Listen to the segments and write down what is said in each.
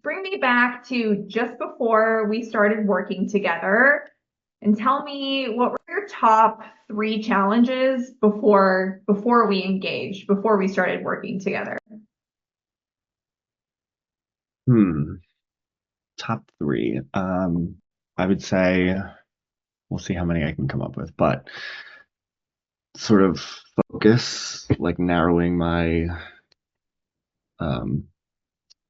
bring me back to just before we started working together and tell me what were your top three challenges before we engaged, before we started working together. Hmm. Top three. I would say we'll see how many I can come up with, but sort of focus, like narrowing my um,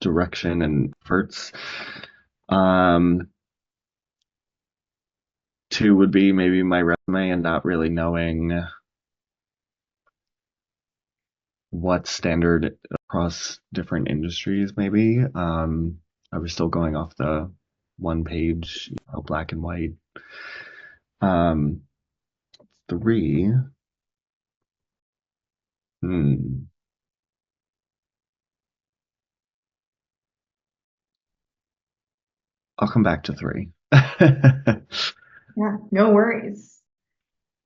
direction and efforts. Um, Two would be maybe my resume and not really knowing what's standard across different industries, maybe. I was still going off the one page, black and white. Um, Three. Hmm. I'll come back to three. Yeah, no worries.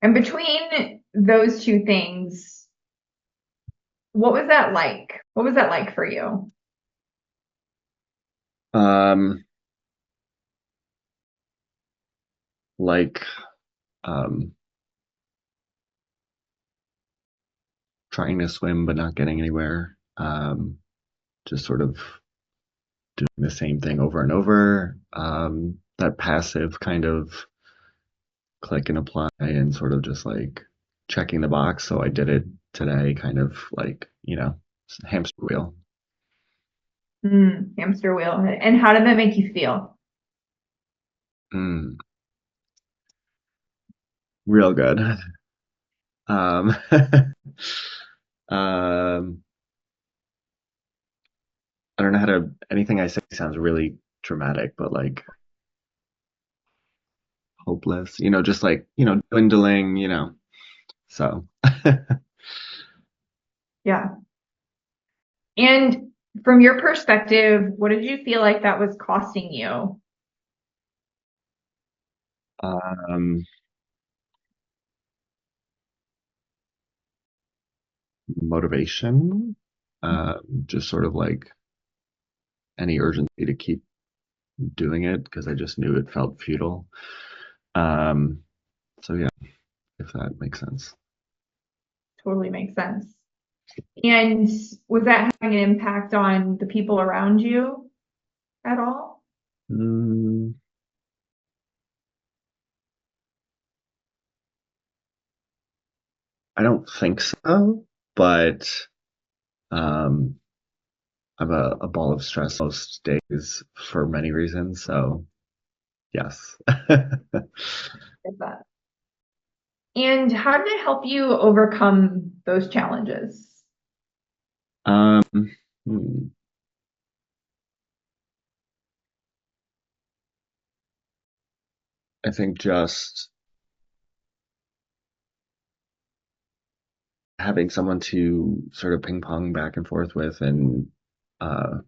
And between those two things, what was that like? What was that like for you? Um, like um, trying to swim but not getting anywhere. Just sort of doing the same thing over and over. That passive kind of click and apply and sort of just like checking the box. So I did it today, kind of like, hamster wheel. Hamster wheel. And how did that make you feel? Mm, real good. Um, um, I don't know how to, anything I say sounds really dramatic, but like hopeless, just like, dwindling, so. Yeah. And from your perspective, what did you feel like that was costing you? um, Motivation, just sort of like any urgency to keep doing it because I just knew it felt futile. Um, so yeah, if that makes sense. Totally makes sense. And was that having an impact on the people around you at all? Mm, I don't think so, but um, I'm a ball of stress most days for many reasons. So yes. Is that? And how did it help you overcome those challenges? um, hmm, I think just having someone to sort of ping pong back and forth with and uh,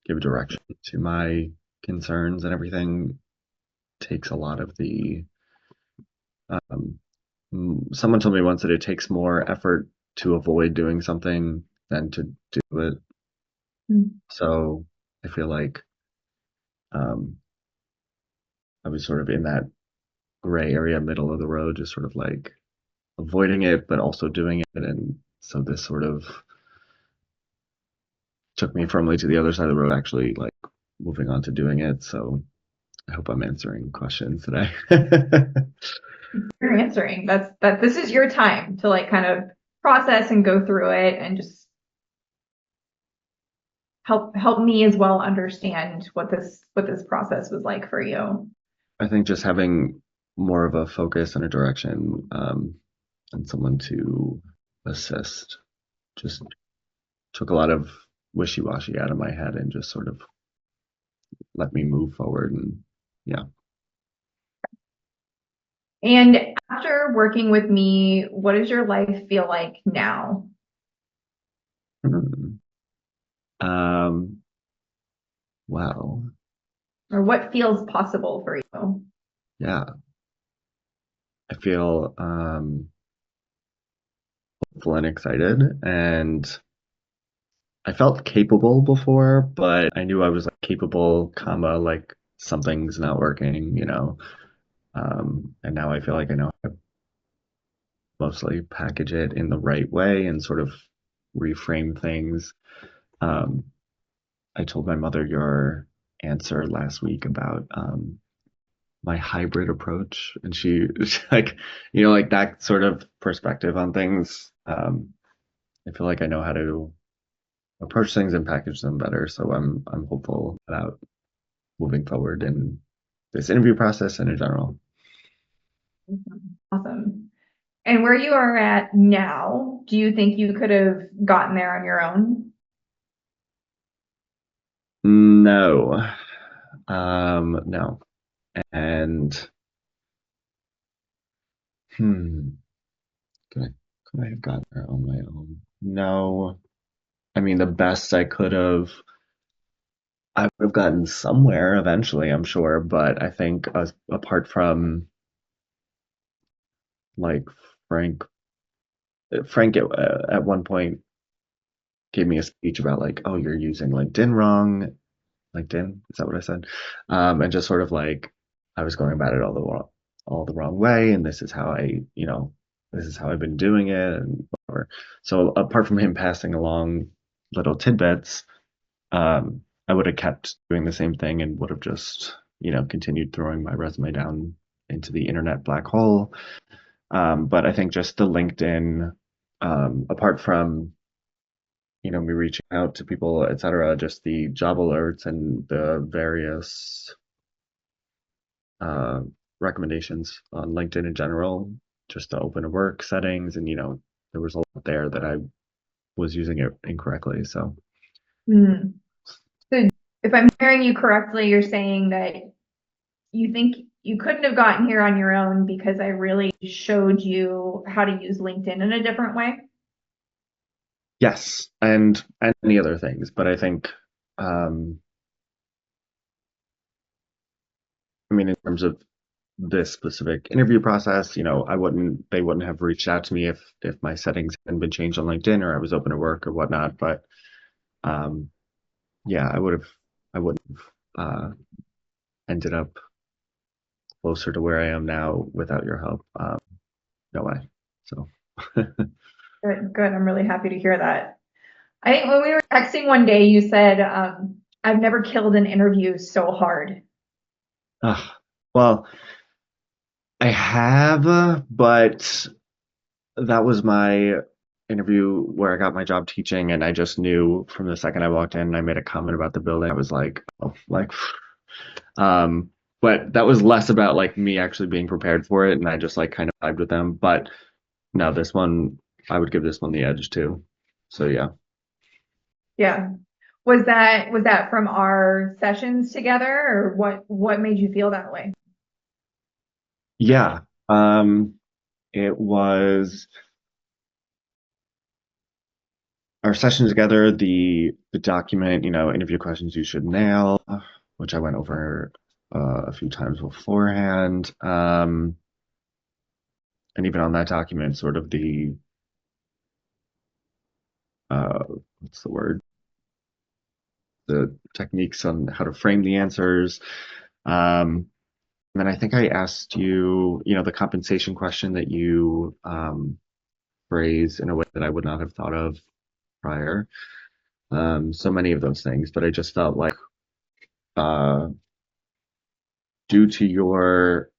give direction to my concerns and everything takes a lot of the. Um, Someone told me once that it takes more effort to avoid doing something than to do it. Mm. So I feel like um, I was sort of in that gray area, middle of the road, just sort of like avoiding it, but also doing it. And so this sort of took me firmly to the other side of the road, actually, like moving on to doing it. So I hope I'm answering questions today. You're answering. That this is your time to like kind of process and go through it and just help me as well understand what this process was like for you. I think just having more of a focus and a direction, and someone to assist just took a lot of wishy-washy out of my head and just sort of let me move forward. And yeah. And after working with me, what does your life feel like now? Hmm. Um, well, Or what feels possible for you? yeah, I feel hopeful and excited, and I felt capable before, but I knew I was like capable, comma, like something's not working, you know. And now I feel like I know how to mostly package it in the right way and sort of reframe things. Um, I told my mother your answer last week about my hybrid approach, and she like, you know, like that sort of perspective on things. I feel like I know how to approach things and package them better, so I'm hopeful about moving forward in this interview process and in general. Awesome. And where you are at now, do you think you could have gotten there on your own? No, no, and hmm, could I have gotten there on my own? No, I mean the best I could have. I would have gotten somewhere eventually, I'm sure, but I think apart from like Frank, Frank at one point gave me a speech about like, oh, you're using LinkedIn wrong. LinkedIn, is that what I said? And just sort of like I was going about it all the wrong way, and this is how this is how I've been doing it, and whatever. So apart from him passing along little tidbits, I would have kept doing the same thing and would have just, continued throwing my resume down into the internet black hole. But I think just the LinkedIn, apart from, me reaching out to people, et cetera, just the job alerts and the various uh, recommendations on LinkedIn in general, just the open to work settings. And, there was a lot there that I was using it incorrectly. So, Hmm. So if I'm hearing you correctly, you're saying that you think you couldn't have gotten here on your own because I really showed you how to use LinkedIn in a different way. yes, and many other things. But I think, um, I mean, in terms of this specific interview process, they wouldn't have reached out to me if my settings hadn't been changed on LinkedIn or I was open to work or whatnot. But um, yeah, I would have ended up closer to where I am now without your help. No way. So, Good, good. I'm really happy to hear that. I think when we were texting one day, you said, I've never killed an interview so hard. uh, well, I have, but that was my interview where I got my job teaching, and I just knew from the second I walked in and I made a comment about the building. I was like, oh, like, um, but that was less about like me actually being prepared for it, and I just like kind of vibed with them. But no, this one, I would give this one the edge too. So yeah, Yeah. Was that from our sessions together or what made you feel that way? yeah. Um, it was our session together, the document, interview questions you should nail, which I went over a few times beforehand. And even on that document, sort of the uh, what's the word? The techniques on how to frame the answers. And then I think I asked you, the compensation question that you phrased in a way that I would not have thought of prior. So many of those things, but I just felt like uh, due to your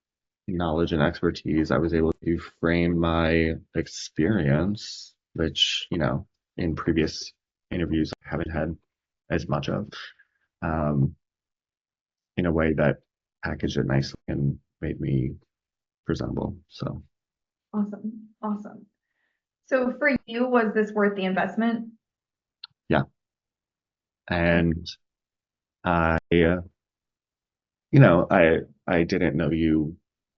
knowledge and expertise, I was able to frame my experience, which, in previous interviews I haven't had as much of, um, in a way that packaged it nicely and made me presentable. So, Awesome. Awesome. So for you, was this worth the investment? yeah. Okay. And I, I didn't know you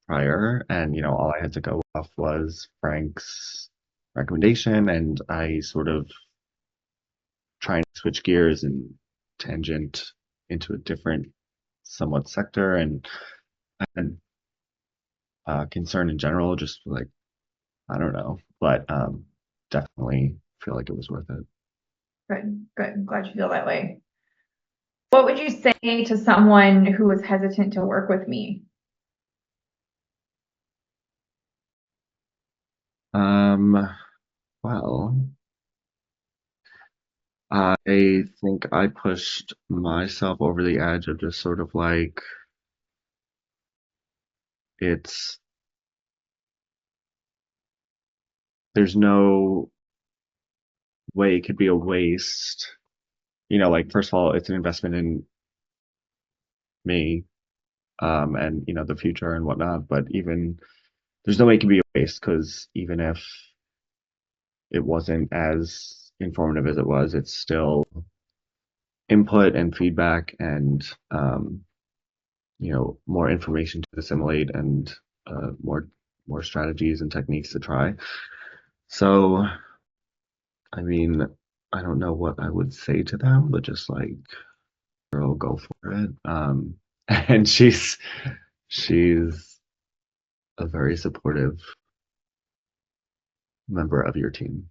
prior, and, all I had to go off was Frank's recommendation, and I sort of trying to switch gears and tangent into a different somewhat sector and concern in general, just like I don't know, but definitely feel like it was worth it. Good, good. I'm glad you feel that way. What would you say to someone who was hesitant to work with me? Um, well, I think I pushed myself over the edge of just sort of like it's there's no way it could be a waste. Like first of all, it's an investment in me, and the future and whatnot. But even there's no way it can be a waste because even if it wasn't as informative as it was, it's still input and feedback and more information to assimilate and more strategies and techniques to try. So, I mean, I don't know what I would say to them, but just like, girl, go for it. And she's a very supportive member of your team.